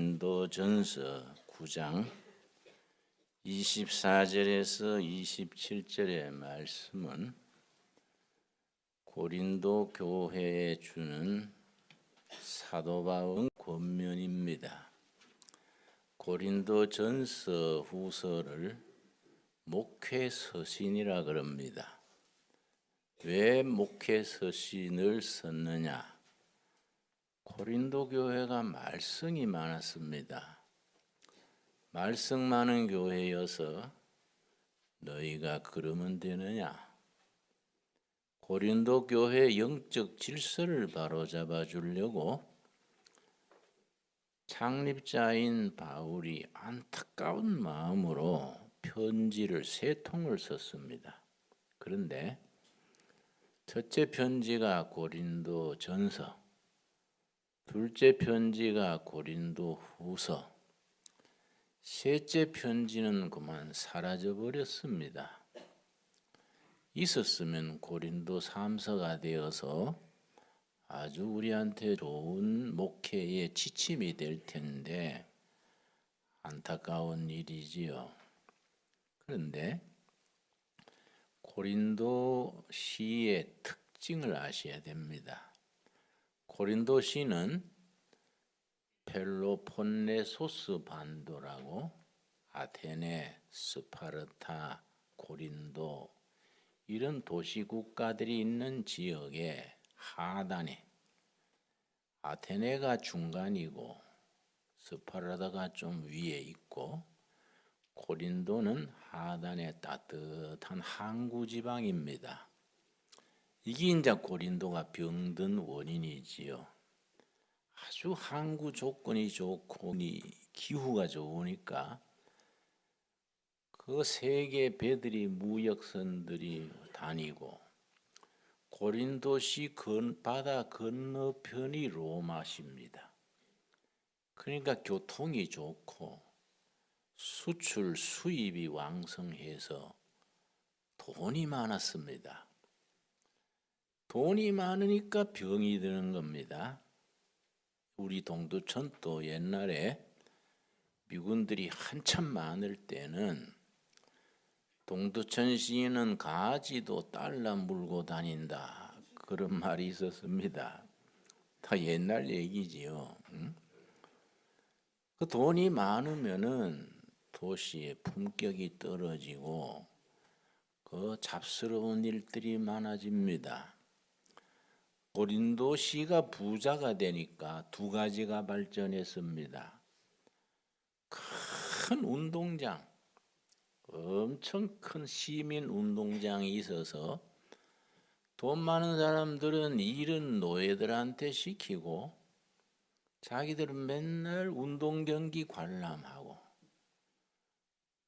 고린도전서 9장 24절에서 27절의 말씀은 고린도 교회에 주는 사도 바울의 권면입니다. 고린도전서 후서를 목회서신이라 그럽니다. 왜 목회서신을 썼느냐? 고린도 교회가 말썽이 많았습니다. 말썽 많은 교회여서 너희가 그러면 되느냐? 고린도 교회 영적 질서를 바로잡아 주려고 창립자인 바울이 안타까운 마음으로 편지를 3통을 썼습니다. 그런데 첫째 편지가 고린도전서, 둘째 편지가 고린도후서, 셋째 편지는 그만 사라져 버렸습니다. 있었으면 고린도3서가 되어서 아주 우리한테 좋은 목회의 지침이 될 텐데 안타까운 일이지요. 그런데 고린도시의 특징을 아셔야 됩니다. 고린도시는 펠로폰네소스 반도라고 아테네, 스파르타, 고린도 이런 도시 국가들이 있는 지역의 하단에 아테네가 중간이고 스파르타가 좀 위에 있고 고린도는 하단에 따뜻한 항구 지방입니다. 이게 이제 고린도가 병든 원인이지요. 아주 항구 조건이 좋고 기후가 좋으니까 그 세계 배들이 무역선들이 다니고 고린도시 바다 건너편이 로마시입니다. 그러니까 교통이 좋고 수출 수입이 왕성해서 돈이 많았습니다. 돈이 많으니까 병이 드는 겁니다. 우리 동두천도 옛날에 미군들이 한참 많을 때는 동두천 시인은 가지도 딸라 물고 다닌다 그런 말이 있었습니다. 다 옛날 얘기지요. 그 돈이 많으면은 도시의 품격이 떨어지고 그 잡스러운 일들이 많아집니다. 고린도시가 부자가 되니까 2가지가 발전했습니다. 큰 운동장, 엄청 큰 시민 운동장이 있어서 돈 많은 사람들은 일은 노예들한테 시키고 자기들은 맨날 운동 경기 관람하고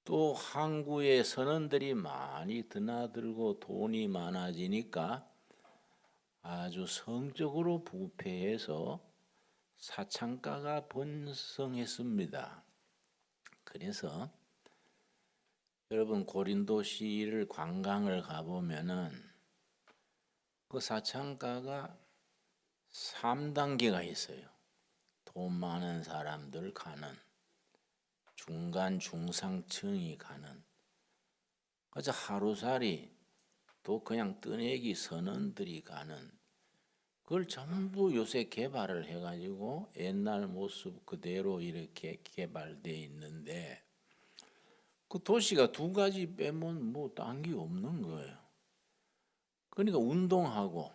또 항구에 선원들이 많이 드나들고 돈이 많아지니까 아주 성적으로 부패해서 사창가가 번성했습니다. 그래서 여러분 고린도시를 관광을 가보면은 그 사창가가 3단계가 있어요. 돈 많은 사람들 가는, 중간 중상층이 가는, 그래서 하루살이 또 그냥 뜨내기 선원들이 가는, 그걸 전부 요새 개발을 해가지고 옛날 모습 그대로 이렇게 개발되어 있는데 그 도시가 2가지 빼면 뭐 딴 게 없는 거예요. 그러니까 운동하고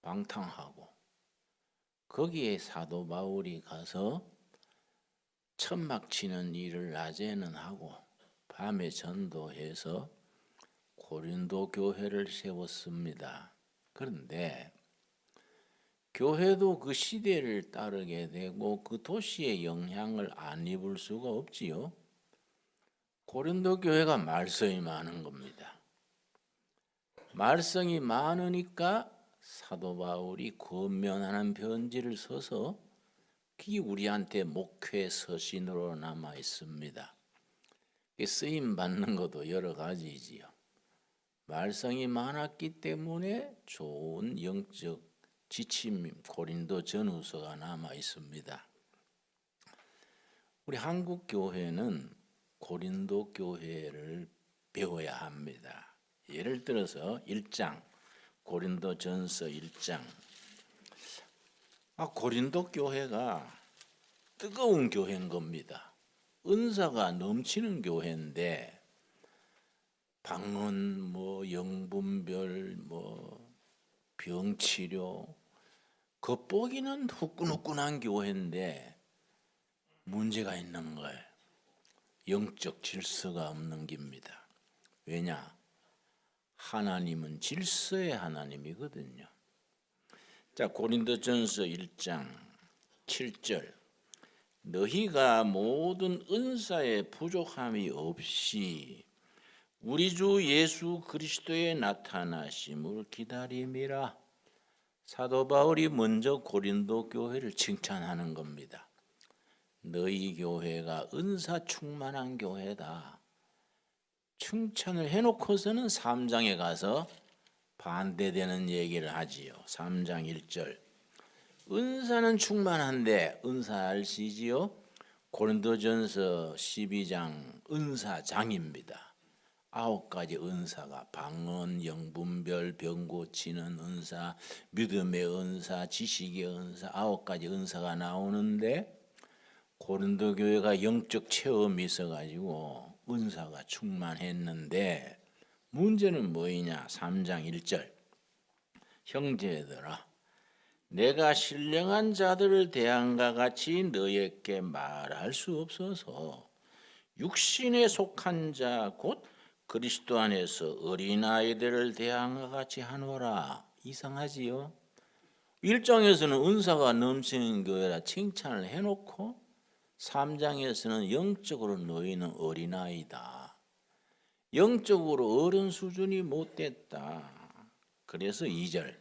방탕하고 거기에 사도 바울이 가서 천막 치는 일을 낮에는 하고 밤에 전도해서 고린도 교회를 세웠습니다. 그런데 교회도 그 시대를 따르게 되고 그 도시의 영향을 안 입을 수가 없지요. 고린도 교회가 말썽이 많은 겁니다. 말썽이 많으니까 사도 바울이 권면하는 편지를 써서 그게 우리한테 목회 서신으로 남아 있습니다. 쓰임 받는 것도 여러 가지지요. 말썽이 많았기 때문에 좋은 영적 지침 고린도 전후서가 남아 있습니다. 우리 한국 교회는 고린도 교회를 배워야 합니다. 예를 들어서 1장 고린도전서 1장. 고린도 교회가 뜨거운 교회인 겁니다. 은사가 넘치는 교회인데 방언, 영분별, 병치료, 겉보기는 후끈후끈한 교회인데 문제가 있는 거예요. 영적 질서가 없는 겁니다. 왜냐? 하나님은 질서의 하나님이거든요. 자, 고린도전서 1장 7절. 너희가 모든 은사의 부족함이 없이 우리 주 예수 그리스도의 나타나심을 기다림이라. 사도 바울이 먼저 고린도 교회를 칭찬하는 겁니다. 너희 교회가 은사 충만한 교회다. 칭찬을 해놓고서는 3장에 가서 반대되는 얘기를 하지요. 3장 1절. 은사는 충만한데 은사 아시지요? 고린도전서 12장 은사장입니다. 9가지 은사가 방언, 영분별, 병 고치는 은사, 믿음의 은사, 지식의 은사, 9가지 은사가 나오는데 고린도 교회가 영적 체험이 있어가지고 은사가 충만했는데 문제는 뭐이냐? 3장 1절. 형제들아, 내가 신령한 자들을 대한과 같이 너희에게 말할 수 없어서 육신에 속한 자 곧 그리스도 안에서 어린아이들을 대한과 같이 하노라. 이상하지요? 1장에서는 은사가 넘치는 교회라 칭찬을 해놓고 3장에서는 영적으로 너희는 어린아이다. 영적으로 어른 수준이 못됐다. 그래서 2절.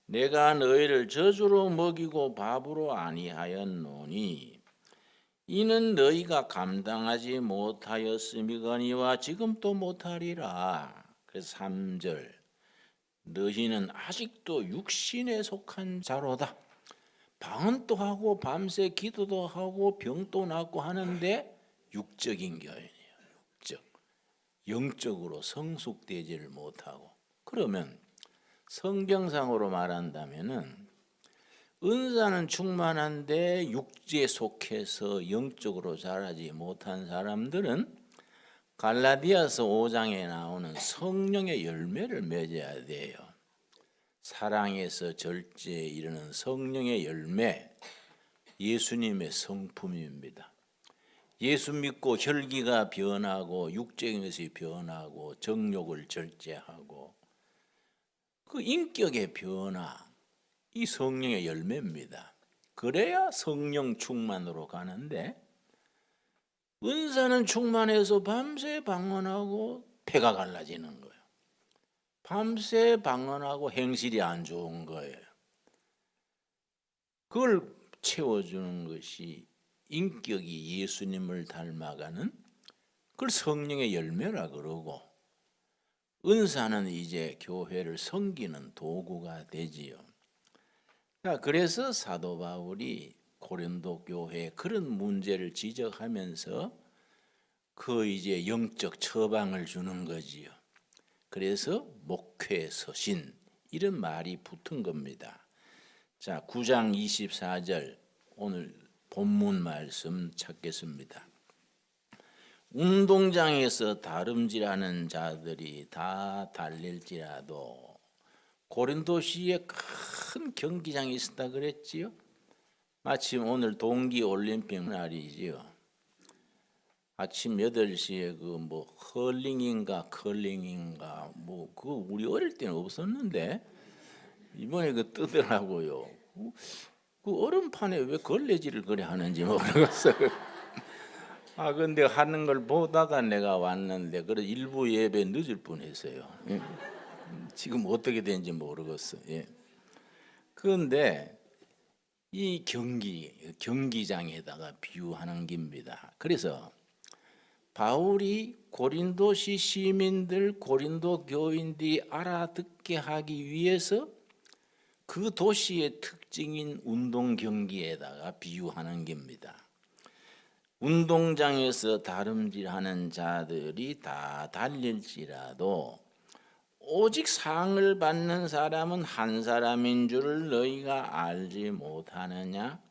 내가 너희를 저주로 먹이고 밥으로 아니하였노니 이는 너희가 감당하지 못하였음이거니와 지금도 못하리라. 그래서 3절. 너희는 아직도 육신에 속한 자로다. 방언도 하고 밤새 기도도 하고 병도 낫고 하는데 육적인 교회예요. 육적. 영적으로 성숙되지를 못하고. 그러면 성경상으로 말한다면은 은사는 충만한데 육지에 속해서 영적으로 자라지 못한 사람들은 갈라디아서 5장에 나오는 성령의 열매를 맺어야 돼요. 사랑에서 절제에 이르는 성령의 열매, 예수님의 성품입니다. 예수 믿고 혈기가 변하고 육적인 것이 변하고 정욕을 절제하고 그 인격의 변화, 이 성령의 열매입니다. 그래야 성령 충만으로 가는데 은사는 충만해서 밤새 방언하고 폐가 갈라지는 거예요. 밤새 방언하고 행실이 안 좋은 거예요. 그걸 채워주는 것이 인격이 예수님을 닮아가는 그걸 성령의 열매라 그러고 은사는 이제 교회를 섬기는 도구가 되지요. 그래서 사도 바울이 고린도 교회에 그런 문제를 지적하면서 그 이제 영적 처방을 주는 거지요. 그래서 목회 서신 이런 말이 붙은 겁니다. 자, 9장 24절 오늘 본문 말씀 찾겠습니다. 운동장에서 다름질하는 자들이 다 달릴지라도 고린도시에 큰 경기장이 있었다 그랬지요. 마침 오늘 동계올림픽 날이지요. 아침 8시에 컬링인가 컬링인가 그거 우리 어릴 때는 없었는데 이번에 뜨더라고요. 그 얼음판에 왜 걸레질을 그래 하는지 모르겠어요. 근데 하는 걸 보다가 내가 왔는데 그래서 일부 예배 늦을 뻔했어요. 지금 어떻게 되는지 모르겠어요. 그런데 이 경기장에다가 비유하는 겁니다. 그래서 바울이 고린도시 시민들, 고린도 교인들이 알아듣게 하기 위해서 그 도시의 특징인 운동 경기에다가 비유하는 겁니다. 운동장에서 다름질하는 자들이 다 달릴지라도 오직 상을 받는 사람은 한 사람인 줄을 너희가 알지 못하느냐?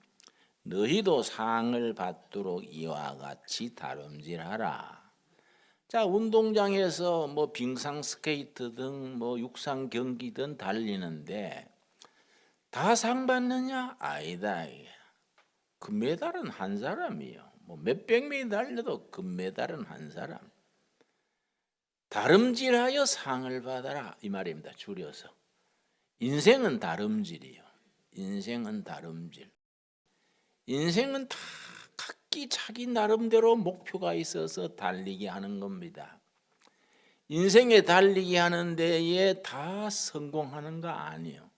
너희도 상을 받도록 이와 같이 다름질하라. 자, 운동장에서 뭐 빙상 스케이트든 뭐 육상 경기든 달리는데 다 상 받느냐? 아니다. 금메달은 한 사람이요. 뭐 몇백 명이 달려도 금메달은 한 사람. 다름질하여 상을 받아라 이 말입니다. 줄여서. 인생은 다름질이요. 인생은 다름질. 인생은 다 각기 자기 나름대로 목표가 있어서 달리기 하는 겁니다. 인생에 달리기 하는 데에 다 성공하는 거 아니에요.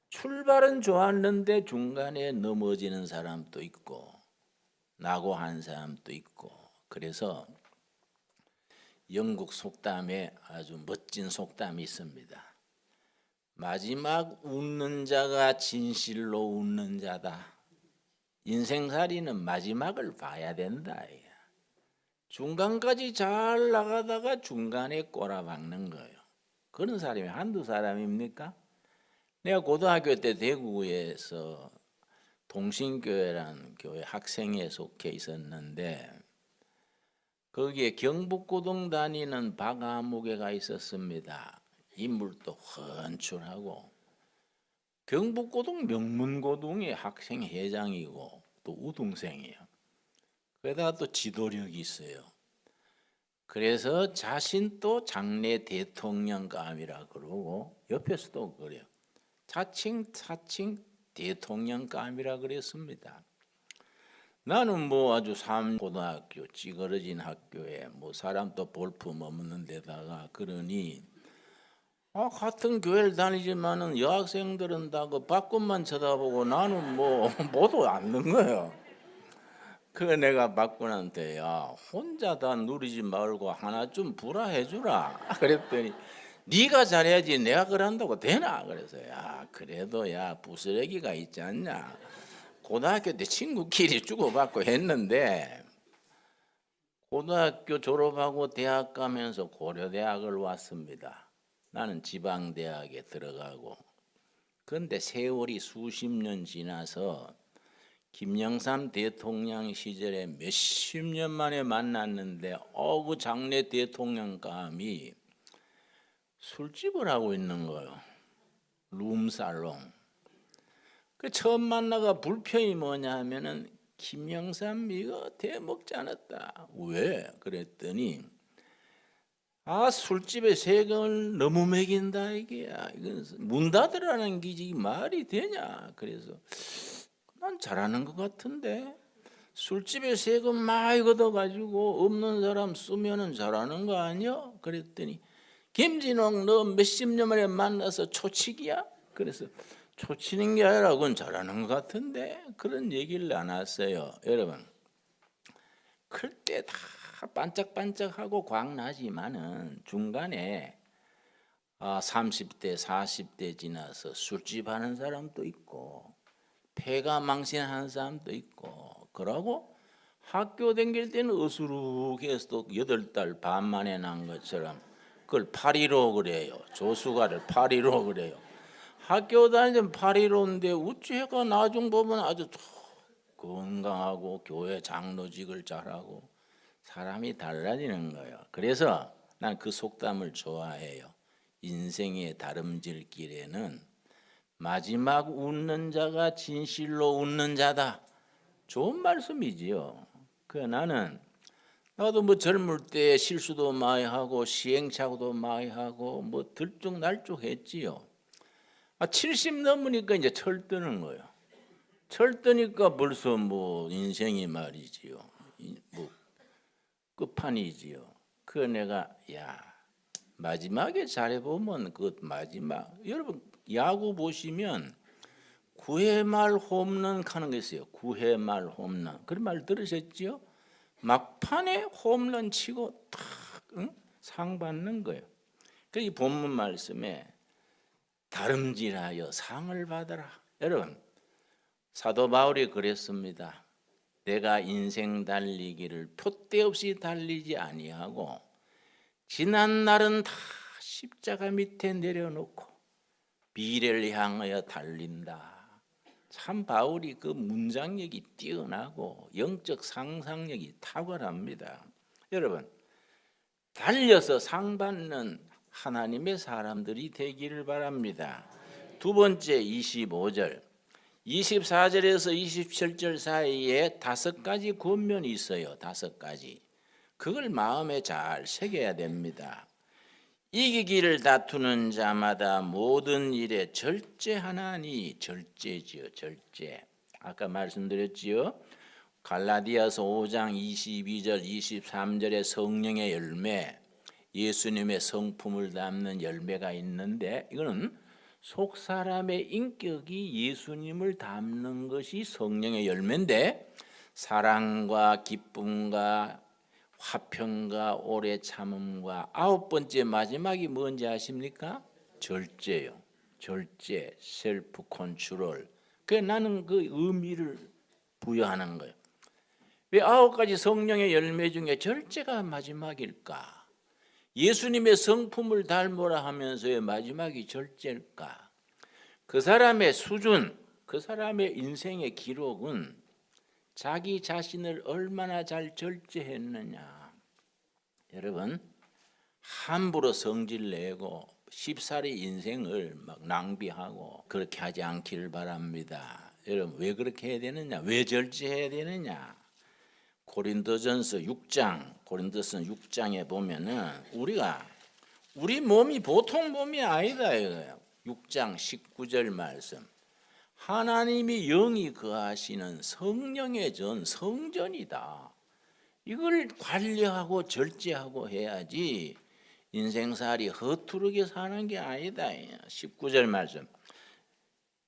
출발은 좋았는데 중간에 넘어지는 사람도 있고 낙오한 사람도 있고. 그래서 영국 속담에 아주 멋진 속담이 있습니다. 마지막 웃는 자가 진실로 웃는 자다. 인생살이는 마지막을 봐야 된다. 중간까지 잘 나가다가 중간에 꼬라박는 거예요. 그런 사람이 한두 사람입니까? 내가 고등학교 때 대구에서 동신교회라는 교회 학생회에 속해 있었는데 거기에 경북고등 다니는 박아무개가 있었습니다. 인물도 훤출하고 경북고등 명문고등의 학생회장이고 또 우등생이에요. 그러다가 또 지도력이 있어요. 그래서 자신도 장래 대통령감이라 그러고 옆에서도 그래요. 자칭 대통령감이라 그랬습니다. 나는 뭐 아주 삼고등학교 찌그러진 학교에 뭐 사람도 볼품 없는 데다가 그러니 같은 교회를 다니지만은 여학생들은 다 그 밖만 쳐다보고 나는 뭐 뭐도 않는 거예요. 그래 내가 박군한테 야 혼자 다 누리지 말고 하나 좀 불화해 주라 그랬더니 네가 잘해야지 내가 그런다고 되나? 그래서 야 그래도 야 부스러기가 있지 않냐. 고등학교 때 친구끼리 주고받고 했는데 고등학교 졸업하고 대학 가면서 고려대학을 왔습니다. 나는 지방대학에 들어가고 그런데 세월이 수십 년 지나서 김영삼 대통령 시절에 몇십 년 만에 만났는데 그 장래 대통령감이 술집을 하고 있는 거예요. 룸살롱. 그 처음 만나가 불평이 뭐냐 하면은 김영삼 이거 대먹지 않았다. 왜? 그랬더니 술집에 세금을 너무 매긴다 이게야. 이건 문 닫으라는 게 말이 되냐? 그래서 난 잘하는 것 같은데 술집에 세금 많이 걷어가지고 없는 사람 쓰면은 잘하는 거 아니야? 그랬더니 김진홍 너 몇십 년 만에 만나서 초치기야? 그래서 초치는 게 아니라 그건 잘하는 것 같은데 그런 얘기를 안 했어요. 여러분 클 때 다 반짝반짝하고 광나지만은 중간에 30대 40대 지나서 술집 하는 사람도 있고 폐가 망신하는 사람도 있고 그러고 학교 다닐 때는 어수룩해서 또 8달 반 만에 난 것처럼 그걸 8.15 그래요. 조수가를 8.15 그래요. 학교 다니던 8.15인데 우체가 나중 보면 아주 건강하고 교회 장로직을 잘하고 사람이 달라지는 거예요. 그래서 난 그 속담을 좋아해요. 인생의 다름질 길에는 마지막 웃는 자가 진실로 웃는 자다. 좋은 말씀이지요. 나도 뭐 젊을 때 실수도 많이 하고 시행착오도 많이 하고 뭐 들쭉날쭉했지요. 70 넘으니까 이제 철드는 거예요. 철드니까 벌써 뭐 인생이 말이지요. 뭐 끝판이지요. 그 내가 마지막에 잘해보면 그 마지막 여러분 야구 보시면 9회 말 홈런 하는 게 있어요. 9회 말 홈런 그런 말 들으셨죠? 막판에 홈런 치고 탁 상 받는 거예요. 그 이 본문 말씀에 다름질하여 상을 받아라. 여러분 사도 바울이 그랬습니다. 내가 인생 달리기를 표대 없이 달리지 아니하고 지난 날은 다 십자가 밑에 내려놓고 미래를 향하여 달린다. 참 바울이 그 문장력이 뛰어나고 영적 상상력이 탁월합니다. 여러분, 달려서 상 받는 하나님의 사람들이 되기를 바랍니다. 두 번째 25절, 24절에서 27절 사이에 5가지 권면이 있어요. 5가지. 그걸 마음에 잘 새겨야 됩니다. 이기기를 다투는 자마다 모든 일에 절제하나니. 절제지요, 절제. 아까 말씀드렸지요. 갈라디아서 5장 22절 23절에 성령의 열매, 예수님의 성품을 담는 열매가 있는데, 이거는 속 사람의 인격이 예수님을 담는 것이 성령의 열매인데, 사랑과 기쁨과 화평과 오래 참음과 9번째 마지막이 뭔지 아십니까? 절제요. 절제, 셀프 컨트롤. 그 나는 그 의미를 부여하는 거예요. 왜 9가지 성령의 열매 중에 절제가 마지막일까? 예수님의 성품을 닮으라 하면서 왜 마지막이 절제일까? 그 사람의 수준, 그 사람의 인생의 기록은 자기 자신을 얼마나 잘 절제했느냐. 여러분, 함부로 성질 내고 쉽사리 인생을 막 낭비하고 그렇게 하지 않기를 바랍니다. 여러분, 왜 그렇게 해야 되느냐? 왜 절제해야 되느냐? 고린도전서 6장에 보면은 우리 몸이 보통 몸이 아니다 이거예요. 6장 19절 말씀. 하나님이 영이 거하시는 성령의 전, 성전이다. 이걸 관리하고 절제하고 해야지 인생살이 허투루게 사는 게 아니다. 19절 말씀.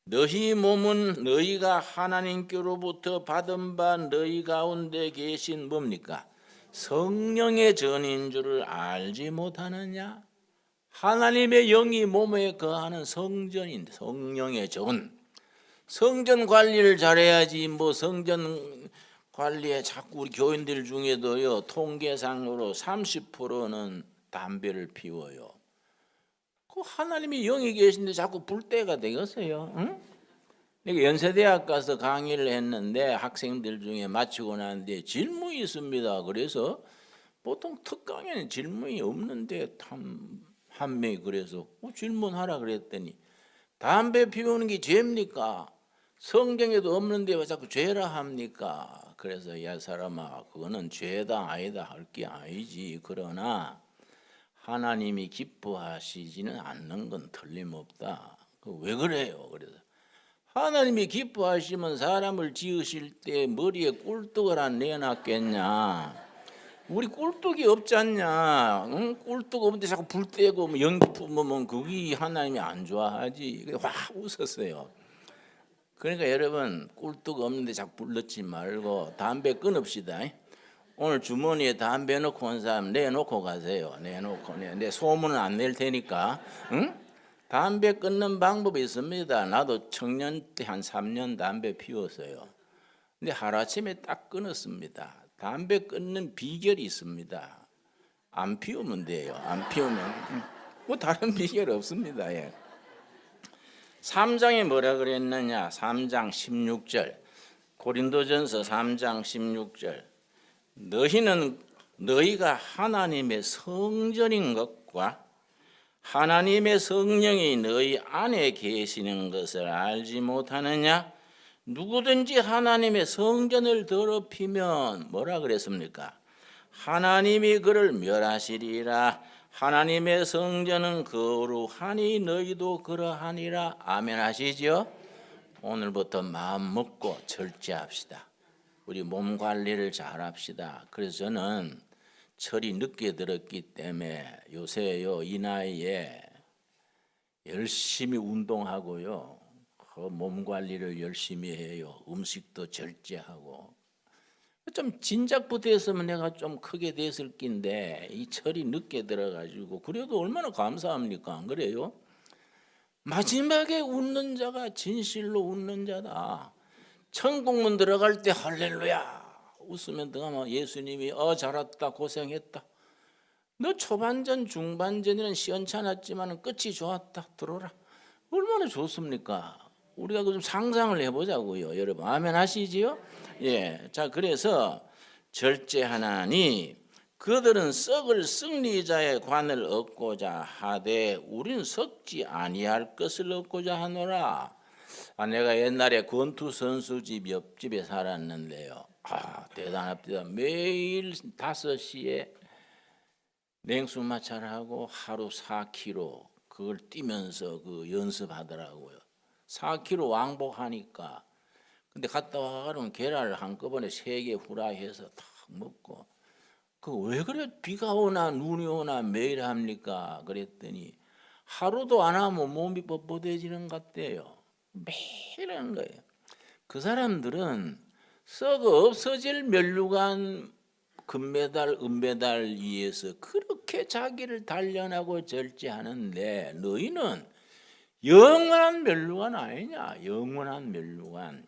너희 몸은 너희가 하나님께로부터 받은 바 너희 가운데 계신 뭡니까? 성령의 전인 줄을 알지 못하느냐? 하나님의 영이 몸에 거하는 성전인데, 성령의 전. 성전 관리를 잘해야지. 뭐 성전 관리에 자꾸 우리 교인들 중에도요, 통계상으로 30%는 담배를 피워요. 그 하나님이 영이 계신데 자꾸 불때가 되겠어요? 응? 내가 연세대학 가서 강의를 했는데 학생들 중에 마치고 난 뒤에 질문이 있습니다. 그래서 보통 특강에는 질문이 없는데 한 명이 그래서 질문하라 그랬더니 담배 피우는 게 죄입니까? 성경에도 없는데 왜 자꾸 죄라 합니까? 그래서 야 사람아, 그거는 죄다 아니다 할 게 아니지. 그러나 하나님이 기뻐하시지는 않는 건 틀림없다. 왜 그래요? 그래서 하나님이 기뻐하시면 사람을 지으실 때 머리에 꿀떡을 안 내놨겠냐? 우리 꿀떡이 없잖냐? 응? 꿀떡 없는데 자꾸 불 떼고 뭐 연기 품으면 그게 하나님이 안 좋아하지. 확 웃었어요. 그러니까 여러분, 꿀떡 없는데 자꾸 불 넣지 말고 담배 끊읍시다. 오늘 주머니에 담배 넣고 온 사람 내놓고 가세요. 내 소문은 안 낼 테니까. 응? 담배 끊는 방법이 있습니다. 나도 청년 때 한 3년 담배 피웠어요. 근데 하루아침에 딱 끊었습니다. 담배 끊는 비결이 있습니다. 안 피우면 돼요. 안 피우면 뭐 다른 비결 없습니다. 예. 3장에 뭐라 그랬느냐? 3장 16절. 고린도전서 3장 16절. 너희가 하나님의 성전인 것과 하나님의 성령이 너희 안에 계시는 것을 알지 못하느냐? 누구든지 하나님의 성전을 더럽히면 뭐라 그랬습니까? 하나님이 그를 멸하시리라. 하나님의 성전은 거룩하니 너희도 그러하니라. 아멘 하시죠? 오늘부터 마음 먹고 절제합시다. 우리 몸 관리를 잘합시다. 그래서 저는 철이 늦게 들었기 때문에 요새요, 이 나이에 열심히 운동하고요, 몸 관리를 열심히 해요. 음식도 절제하고. 좀 진작부터 했으면 내가 좀 크게 됐을 낀데 이 철이 늦게 들어가지고. 그래도 얼마나 감사합니까? 안 그래요? 마지막에 웃는 자가 진실로 웃는 자다. 천국문 들어갈 때 할렐루야 웃으면 들어가면 예수님이 잘 왔다 고생했다. 너 초반전 중반전에는 시원찮았지만 끝이 좋았다. 들어라. 얼마나 좋습니까? 우리가 좀 상상을 해보자고요, 여러분. 아멘 하시지요? 예. 자, 그래서 절제하나니 그들은 썩을 승리자의 관을 얻고자 하되 우린 썩지 아니할 것을 얻고자 하노라. 내가 옛날에 권투 선수 집 옆집에 살았는데요. 대단합니다. 매일 5시에 냉수 마찰하고 하루 4km 그걸 뛰면서 그 연습하더라고요. 4km 왕복하니까. 근데 갔다 와가지고 계란을 한꺼번에 3개 후라이해서 탁 먹고 그 왜 그래 비가 오나 눈이 오나 매일 합니까? 그랬더니 하루도 안 하면 몸이 뻣뻣해지는 것 같대요. 매일 하는 거예요. 그 사람들은 썩어 없어질 면류관 금메달 은메달 위해서 그렇게 자기를 단련하고 절제하는데 너희는 영원한 면류관 아니냐? 영원한 면류관.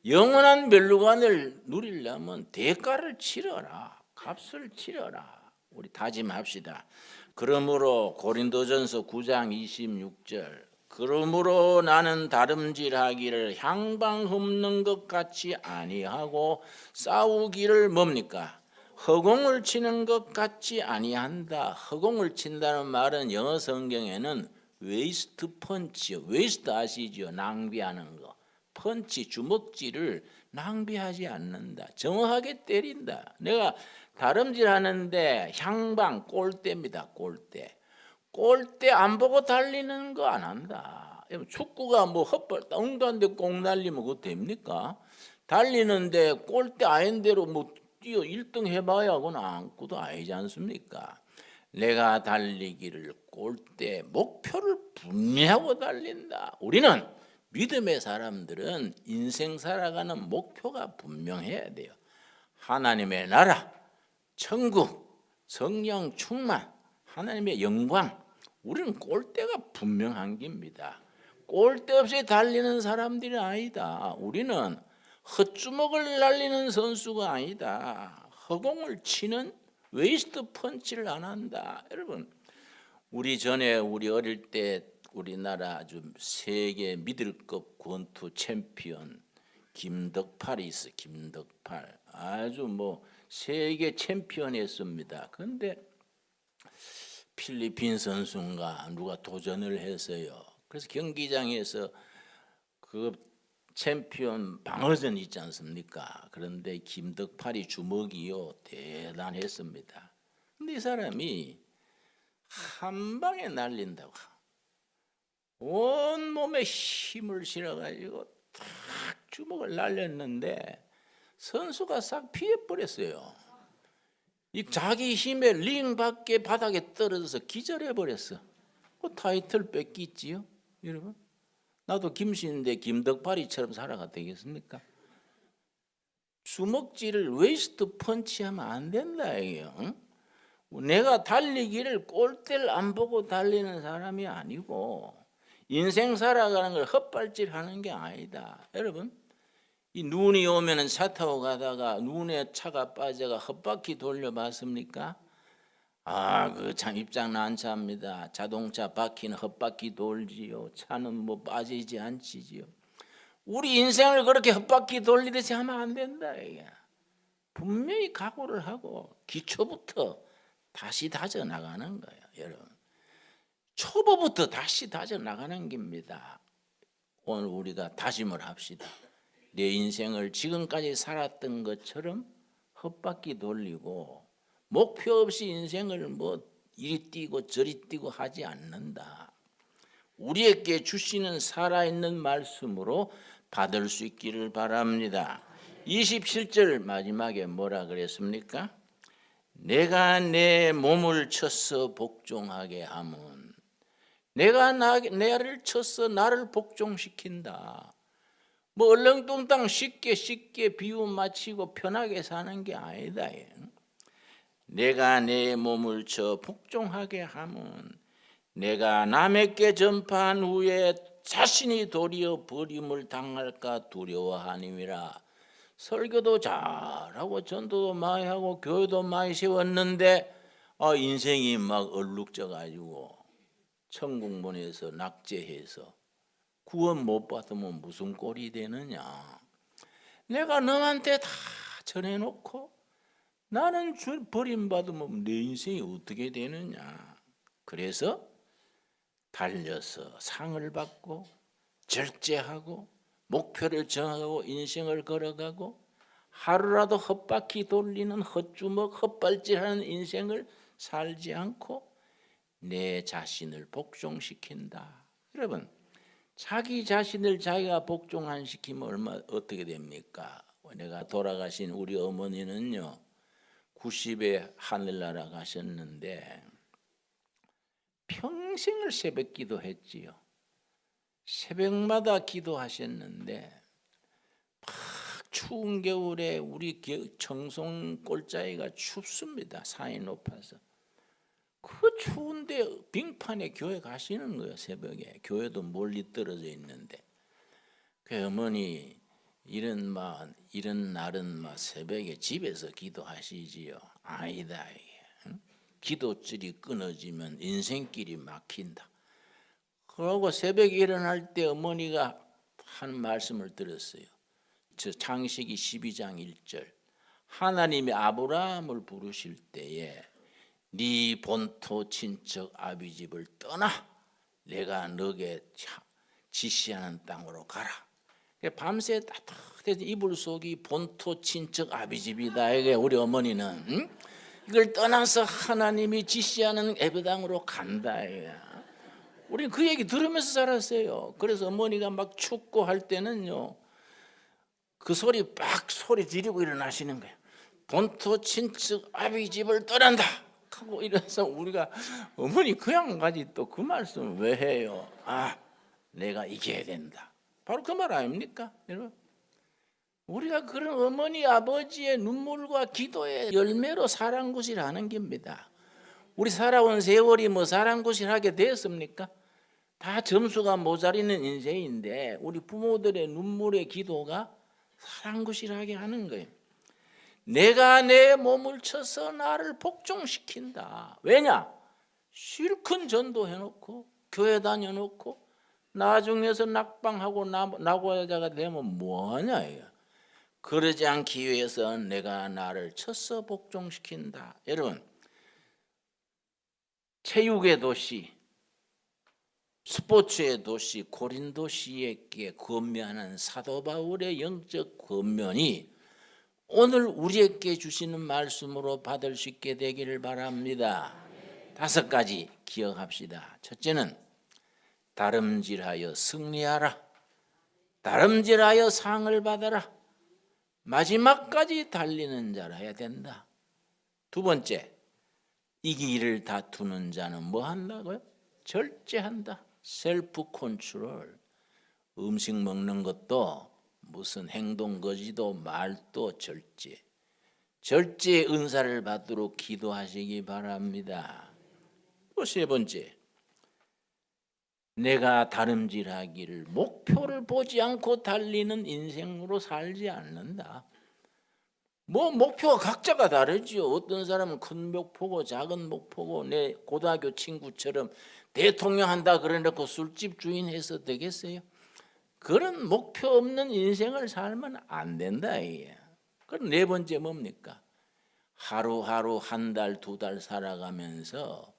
영원한 면류관을 누리려면 대가를 치러라. 값을 치러라. 우리 다짐합시다. 그러므로 고린도전서 9장 26절 그러므로 나는 다름질하기를 향방 흠는 것 같이 아니하고 싸우기를 뭡니까? 허공을 치는 것 같이 아니한다. 허공을 친다는 말은 영어 성경에는 웨이스트 펀치요. 웨이스트 아시죠? 낭비하는 거. 펀치 주먹질을 낭비하지 않는다. 정확하게 때린다. 내가 다름질하는데 향방 골대입니다. 골대 안 보고 달리는 거 안 한다. 축구가 뭐 헛발 엉단데 공 날리면 그거 됩니까? 달리는데 골대 아닌 대로 뭐 뛰어 1등 해봐야 그건 아무것도 아니지 않습니까? 내가 달리기를 골대 목표를 분명하고 달린다. 우리는 믿음의 사람들은 인생 살아가는 목표가 분명해야 돼요. 하나님의 나라, 천국, 성령 충만, 하나님의 영광. 우리는 꼴대가 분명한 겁니다. 꼴대 없이 달리는 사람들이 아니다. 우리는 헛주먹을 날리는 선수가 아니다. 허공을 치는 웨이스트 펀치를 안 한다. 여러분, 우리 어릴 때 우리나라 아주 세계 미들급 권투 챔피언 김덕팔이 있어. 김덕팔 아주 뭐 세계 챔피언이었습니다. 그런데 필리핀 선수인가 누가 도전을 했어요. 그래서 경기장에서 그 챔피언 방어전 있지 않습니까? 그런데 김덕팔이 주먹이요 대단했습니다. 근데 이 사람이 한 방에 날린다고 온 몸에 힘을 실어가지고 탁 주먹을 날렸는데 선수가 싹 피해버렸어요. 이 자기 힘에 링 밖에 바닥에 떨어져서 기절해버렸어. 타이틀 뺏기지요, 여러분? 나도 김씨인데 김덕팔이처럼 살아가 되겠습니까? 주먹질을 웨이스트 펀치하면 안 된다 이게요. 응? 내가 달리기를 꼴대를 안 보고 달리는 사람이 아니고 인생 살아가는 걸 헛발질하는 게 아니다. 여러분, 이 눈이 오면은 차 타고 가다가 눈에 차가 빠져가 헛바퀴 돌려봤습니까? 그 참 입장 난처합니다. 자동차 바퀴는 헛바퀴 돌지요. 차는 뭐 빠지지 않지요. 우리 인생을 그렇게 헛바퀴 돌리듯이 하면 안 된다. 이게. 분명히 각오를 하고 기초부터 다시 다져 나가는 거예요, 여러분. 초보부터 다시 다져 나가는 겁니다. 오늘 우리가 다짐을 합시다. 내 인생을 지금까지 살았던 것처럼 헛바퀴 돌리고 목표 없이 인생을 뭐 이리 뛰고 저리 뛰고 하지 않는다. 우리에게 주시는 살아있는 말씀으로 받을 수 있기를 바랍니다. 27절 마지막에 뭐라 그랬습니까? 내가 내 몸을 쳐서 복종하게 하면 내가 나를 쳐서 나를 복종시킨다. 뭐 얼렁뚱땅 쉽게 비유 맞히고 편하게 사는 게 아니다. 내가 내 몸을 쳐 복종하게 하면 내가 남에게 전파한 후에 자신이 도리어 버림을 당할까 두려워하니라. 설교도 잘하고 전도도 많이 하고 교회도 많이 세웠는데 인생이 막 얼룩져 가지고 천국 보내서 낙제해서 구원 못 받으면 무슨 꼴이 되느냐. 내가 너한테 다 전해놓고 나는 버림받으면 내 인생이 어떻게 되느냐. 그래서 달려서 상을 받고 절제하고 목표를 정하고 인생을 걸어가고 하루라도 헛바퀴 돌리는 헛주먹 헛발질하는 인생을 살지 않고 내 자신을 복종시킨다. 여러분, 자기 자신을 자기가 복종 안 시키면 어떻게 됩니까? 내가 돌아가신 우리 어머니는요 90에 하늘나라 가셨는데 평생을 새벽 기도했지요. 새벽마다 기도하셨는데 막 추운 겨울에 우리 청송 골짜기가 춥습니다. 산이 높아서. 그 추운데 빙판에 교회 가시는 거예요. 새벽에. 교회도 멀리 떨어져 있는데. 그 어머니 이런 날은 새벽에 집에서 기도하시지요. 아니다 이게. 기도줄이 끊어지면 인생길이 막힌다. 그러고 새벽에 일어날 때 어머니가 한 말씀을 들었어요. 저 창세기 12장 1절. 하나님이 아브라함을 부르실 때에 네 본토 친척 아비 집을 떠나 내가 너게 지시하는 땅으로 가라. 밤새 따뜻해서 이불 속이 본토 친척 아비 집이다. 이게 우리 어머니는 이걸 떠나서 하나님이 지시하는 에베당으로 간다. 우리는 그 얘기 들으면서 자랐어요. 그래서 어머니가 막 춥고 할 때는요 그 소리 지르고 일어나시는 거예요. 본토 친척 아비 집을 떠난다 하고 이래서 우리가 어머니 그 양까지 또 그 말씀을 왜 해요? 내가 이겨야 된다. 바로 그 말 아닙니까, 여러분? 우리가 그런 어머니 아버지의 눈물과 기도의 열매로 사랑구실 하는 겁니다. 우리 살아온 세월이 사랑구실 하게 되었습니까? 다 점수가 모자리는 인생인데 우리 부모들의 눈물의 기도가 사랑구실하게 하는 거예요. 내가 내 몸을 쳐서 나를 복종시킨다. 왜냐? 실컷 전도해놓고 교회 다녀놓고 나중에서 낙방하고 낙오자가 되면 뭐하냐 이거. 그러지 않기 위해서 내가 나를 쳐서 복종시킨다. 여러분, 체육의 도시, 스포츠의 도시 고린도시에게 권면하는 사도 바울의 영적 권면이 오늘 우리에게 주시는 말씀으로 받을 수 있게 되기를 바랍니다. 5가지 기억합시다. 첫째는 다름질하여 승리하라. 다름질하여 상을 받아라. 마지막까지 달리는 자라 해야 된다. 2번째, 이 길을 다투는 자는 뭐 한다고요? 절제한다. 셀프 컨트롤. 음식 먹는 것도 무슨 행동 거지도 말도 절제. 절제의 은사를 받도록 기도하시기 바랍니다. 또 3번째, 내가 다름질하기를 목표를 보지 않고 달리는 인생으로 살지 않는다. 목표가 각자가 다르죠. 어떤 사람은 큰 목표고 작은 목표고 내 고등학교 친구처럼 대통령 한다 그래놓고 술집 주인 해서 되겠어요? 그런 목표 없는 인생을 살면 안 된다. 그럼 4번째 뭡니까? 하루하루 한 달, 2달 살아가면서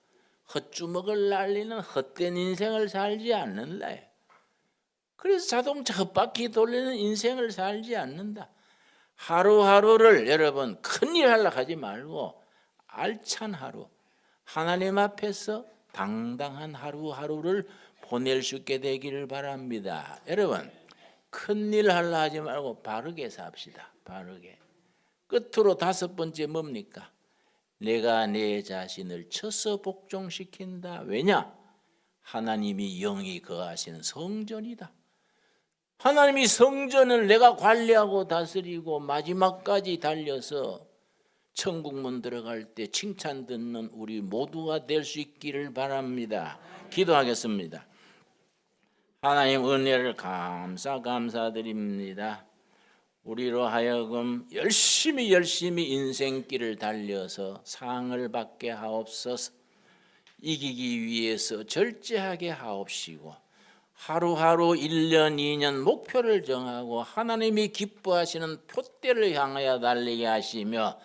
헛주먹을 날리는 헛된 인생을 살지 않는다. 그래서 자동차 헛바퀴 돌리는 인생을 살지 않는다. 하루하루를 여러분 큰일 하려고 하지 말고 알찬 하루, 하나님 앞에서 당당한 하루하루를 보낼 수 있게 되기를 바랍니다. 여러분, 큰일 하려고 하지 말고 바르게 삽시다. 바르게. 끝으로 5번째 뭡니까? 내가 내 자신을 쳐서 복종시킨다. 왜냐? 하나님이 영이 거하시는 성전이다. 하나님이 성전을 내가 관리하고 다스리고 마지막까지 달려서 천국문 들어갈 때 칭찬 듣는 우리 모두가 될 수 있기를 바랍니다. 기도하겠습니다. 하나님 은혜를 감사드립니다. 우리로 하여금 열심히 인생길을 달려서 상을 받게 하옵소서. 이기기 위해서 절제하게 하옵시고 하루하루 1년 2년 목표를 정하고 하나님이 기뻐하시는 표대를 향하여 달리게 하시며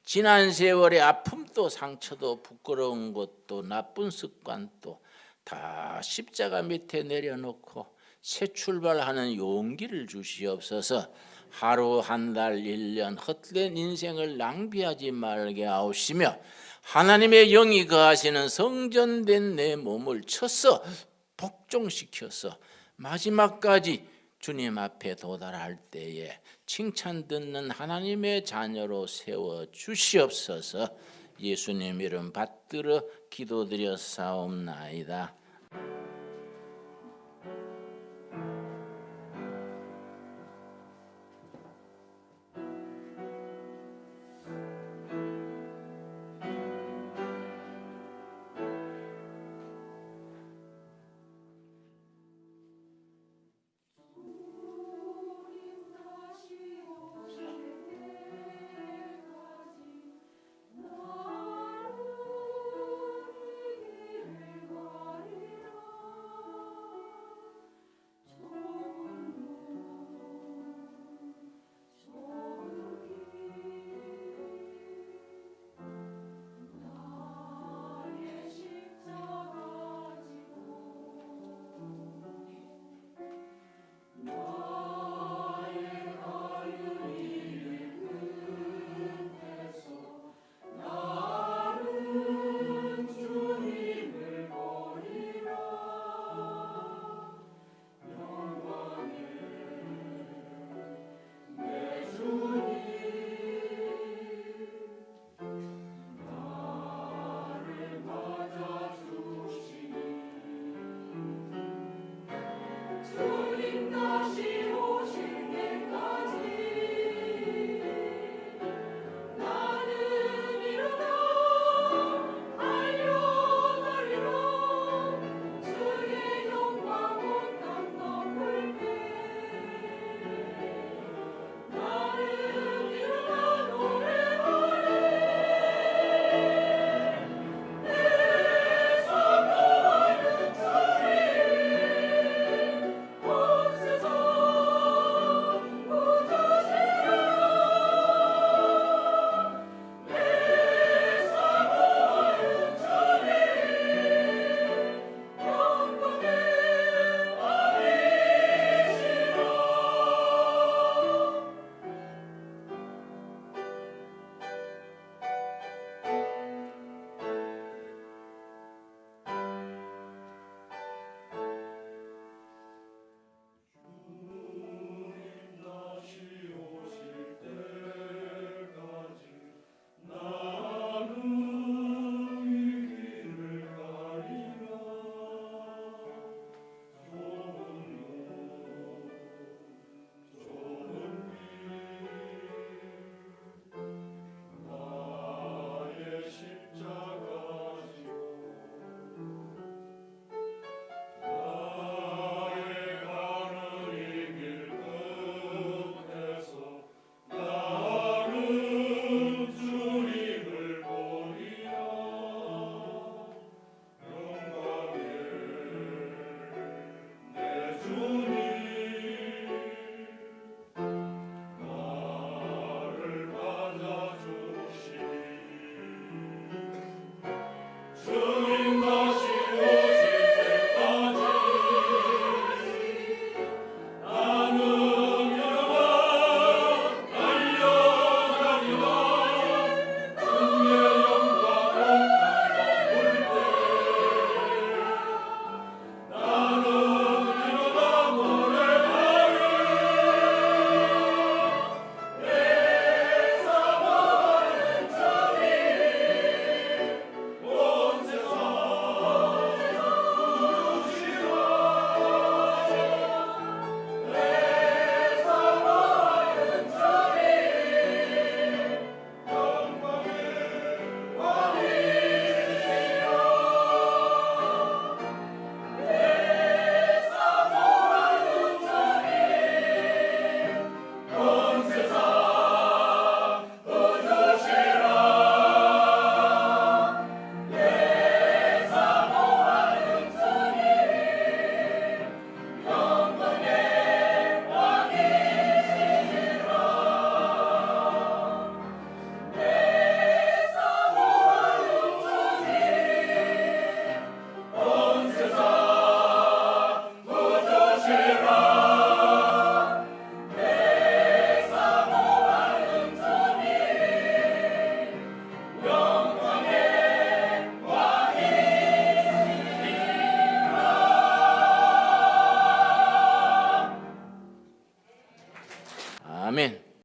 지난 세월의 아픔도 상처도 부끄러운 것도 나쁜 습관도 다 십자가 밑에 내려놓고 새 출발하는 용기를 주시옵소서. 하루 한 달 1년 헛된 인생을 낭비하지 말게 하옵시며 하나님의 영이 거하시는 성전된 내 몸을 쳐서 복종시켜서 마지막까지 주님 앞에 도달할 때에 칭찬 듣는 하나님의 자녀로 세워 주시옵소서. 예수님 이름 받들어 기도드렸사옵나이다.